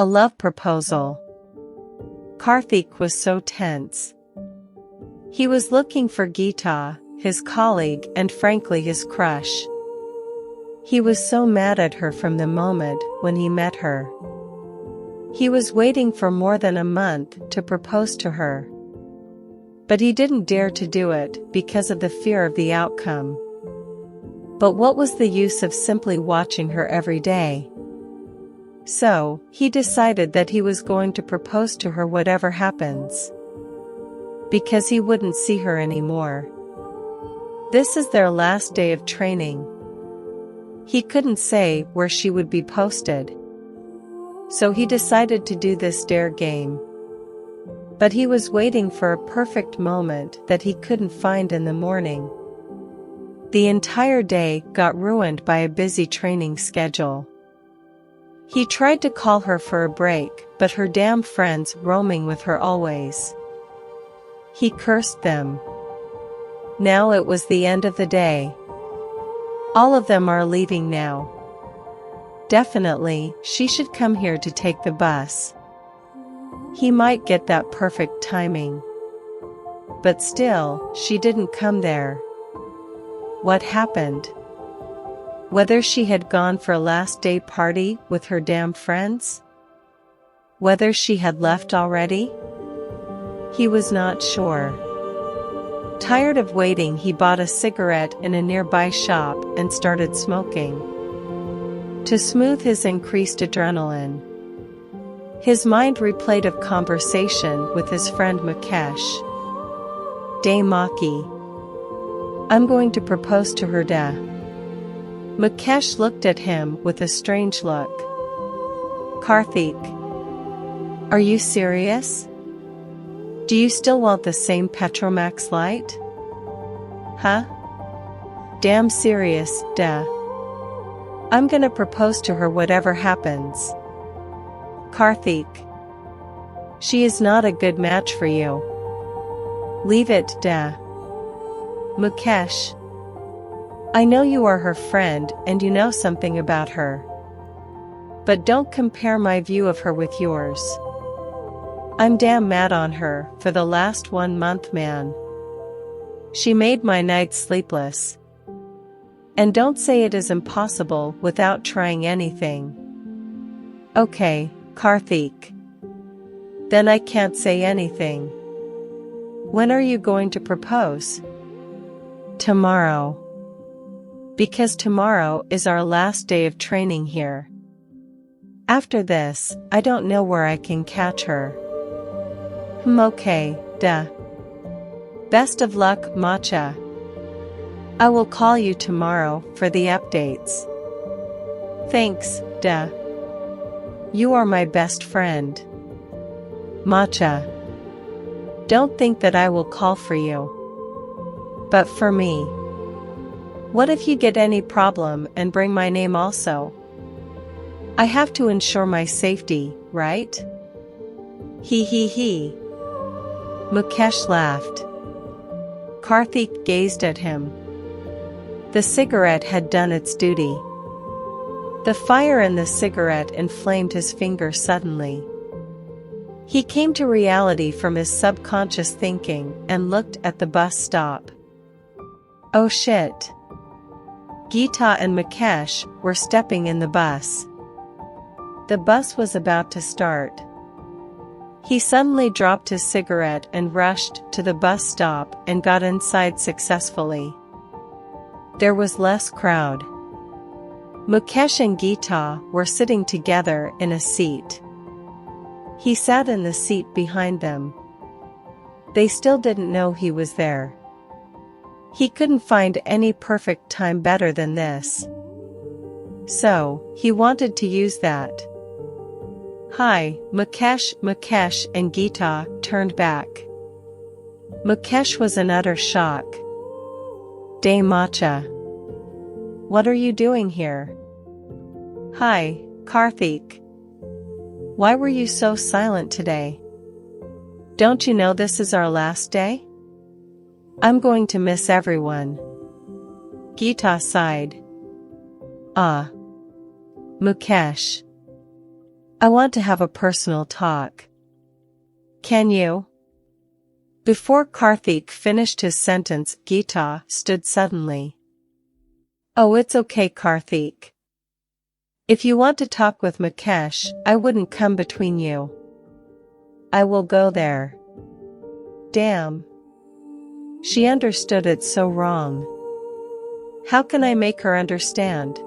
A love proposal. Karthik was so tense. He was looking for Geeta, his colleague and frankly his crush. He was so mad at her from the moment when he met her. He was waiting for more than a month to propose to her. But he didn't dare to do it because of the fear of the outcome. But what was the use of simply watching her every day? So, he decided that he was going to propose to her whatever happens. Because he wouldn't see her anymore. This is their last day of training. He couldn't say where she would be posted. So he decided to do this dare game. But he was waiting for a perfect moment that he couldn't find in the morning. The entire day got ruined by a busy training schedule. He tried to call her for a break, but her damn friends roaming with her always. He cursed them. Now it was the end of the day. All of them are leaving now. Definitely, she should come here to take the bus. He might get that perfect timing. But still, she didn't come there. What happened? Whether she had gone for a last day party with her damn friends? Whether she had left already? He was not sure. Tired of waiting, he bought a cigarette in a nearby shop and started smoking. To smooth his increased adrenaline. His mind replayed a conversation with his friend Mukesh. "De Maki. I'm going to propose to her da." Mukesh looked at him with a strange look. "Karthik. Are you serious? Do you still want the same Petromax light? Huh? Damn serious, da. I'm gonna propose to her whatever happens." "Karthik. She is not a good match for you. Leave it, da." "Mukesh. I know you are her friend and you know something about her. But don't compare my view of her with yours. I'm damn mad on her for the last 1 month, man. She made my nights sleepless. And don't say it is impossible without trying anything." "Okay, Karthik. Then I can't say anything. When are you going to propose?" "Tomorrow. Because tomorrow is our last day of training here. After this, I don't know where I can catch her." Okay, da. Best of luck, Matcha. I will call you tomorrow for the updates." "Thanks, da. You are my best friend." "Matcha. Don't think that I will call for you. But for me. What if you get any problem and bring my name also? I have to ensure my safety, right?" He. Mukesh laughed. Karthik gazed at him. The cigarette had done its duty. The fire in the cigarette inflamed his finger suddenly. He came to reality from his subconscious thinking and looked at the bus stop. Oh shit. Geeta and Mukesh were stepping in the bus. The bus was about to start. He suddenly dropped his cigarette and rushed to the bus stop and got inside successfully. There was less crowd. Mukesh and Geeta were sitting together in a seat. He sat in the seat behind them. They still didn't know he was there. He couldn't find any perfect time better than this. So, he wanted to use that. "Hi, Mukesh and Geeta turned back. Mukesh was in utter shock. "De Matcha. What are you doing here?" "Hi, Karthik. Why were you so silent today? Don't you know this is our last day? I'm going to miss everyone." Geeta sighed. "Ah. Mukesh. I want to have a personal talk. Can you? Before Karthik finished his sentence, Geeta stood suddenly. Oh, it's okay, Karthik. If you want to talk with Mukesh, I wouldn't come between you. I will go there. Damn. She understood it so wrong. How can I make her understand?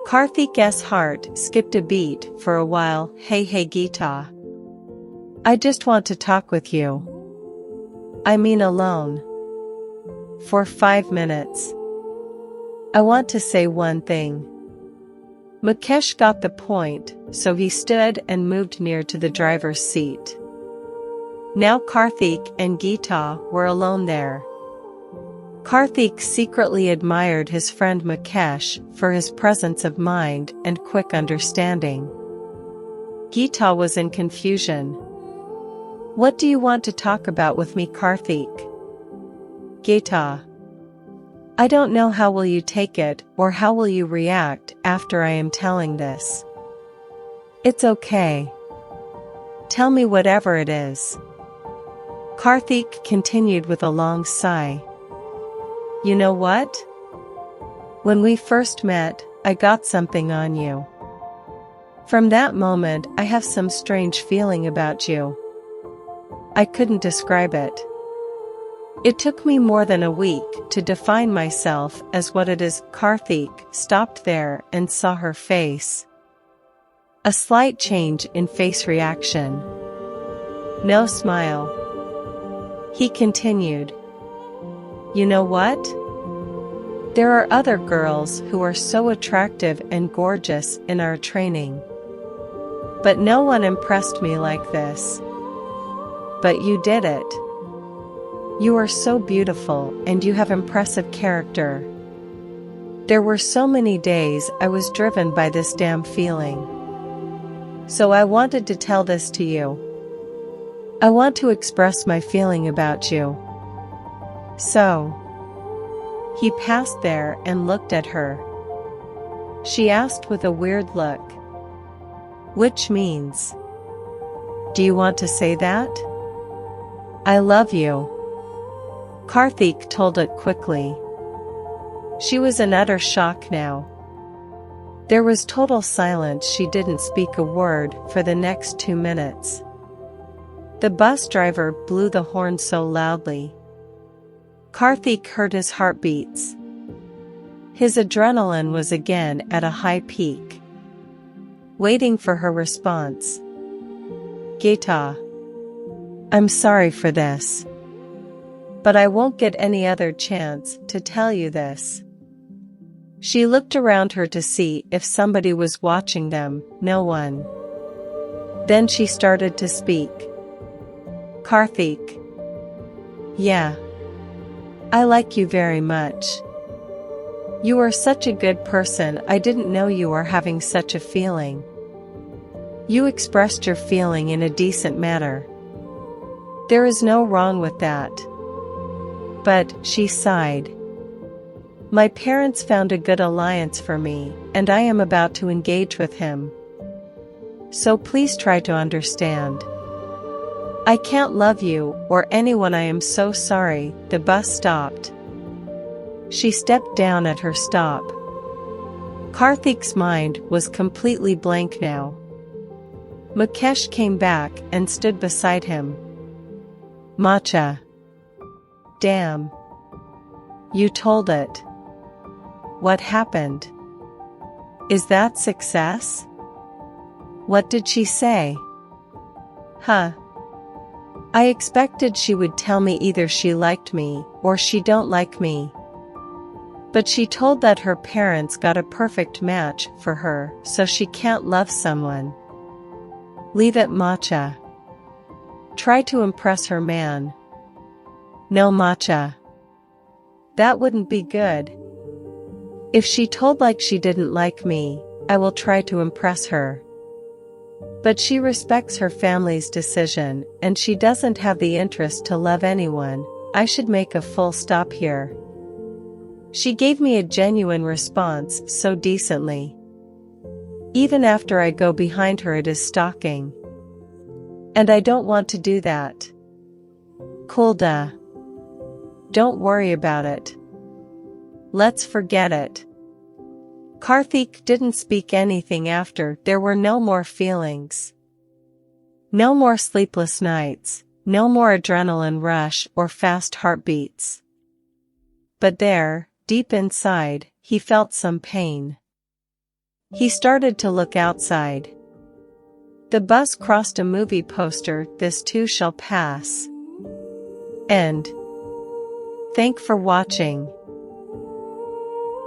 Karthik's heart skipped a beat for a while. Hey Geeta. I just want to talk with you. I mean alone. For 5 minutes. I want to say one thing. Mukesh got the point, so he stood and moved near to the driver's seat. Now Karthik and Geeta were alone there. Karthik secretly admired his friend Mukesh for his presence of mind and quick understanding. Geeta was in confusion. What do you want to talk about with me, Karthik? Geeta. I don't know how will you take it or how will you react after I am telling this. It's okay. Tell me whatever it is. Karthik continued with a long sigh. You know what? When we first met, I got something on you. From that moment, I have some strange feeling about you. I couldn't describe it. It took me more than a week to define myself as what it is. Karthik stopped there and saw her face. A slight change in face reaction. No smile. He continued. You know what? There are other girls who are so attractive and gorgeous in our training. But no one impressed me like this. But you did it. You are so beautiful and you have impressive character. There were so many days I was driven by this damn feeling. So I wanted to tell this to you. I want to express my feeling about you. So. He passed there and looked at her. She asked with a weird look. Which means? Do you want to say that? I love you. Karthik told it quickly. She was in utter shock now. There was total silence. She didn't speak a word for the next 2 minutes. The bus driver blew the horn so loudly. Karthik heard his heartbeats. His adrenaline was again at a high peak. Waiting for her response. Geeta. I'm sorry for this. But I won't get any other chance to tell you this. She looked around her to see if somebody was watching them. No one. Then she started to speak. Karthik. Yeah. I like you very much. You are such a good person. I didn't know you were having such a feeling. You expressed your feeling in a decent manner. There is no wrong with that. But, she sighed. My parents found a good alliance for me, and I am about to engage with him. So please try to understand. I can't love you or anyone. I am so sorry. The bus stopped. She stepped down at her stop. Karthik's mind was completely blank now. Mukesh came back and stood beside him. Matcha. Damn. You told it. What happened? Is that success? What did she say? Huh. I expected she would tell me either she liked me or she don't like me. But she told that her parents got a perfect match for her, so she can't love someone. Leave it, Matcha. Try to impress her man. No, Matcha. That wouldn't be good. If she told like she didn't like me, I will try to impress her. But she respects her family's decision, and she doesn't have the interest to love anyone. I should make a full stop here. She gave me a genuine response so decently. Even after I go behind her it is stalking. And I don't want to do that. Cool duh. Don't worry about it. Let's forget it. Karthik didn't speak anything after. There were no more feelings. No more sleepless nights, no more adrenaline rush or fast heartbeats. But there, deep inside, he felt some pain. He started to look outside. The bus crossed a movie poster, "This too shall pass." End. Thank for watching.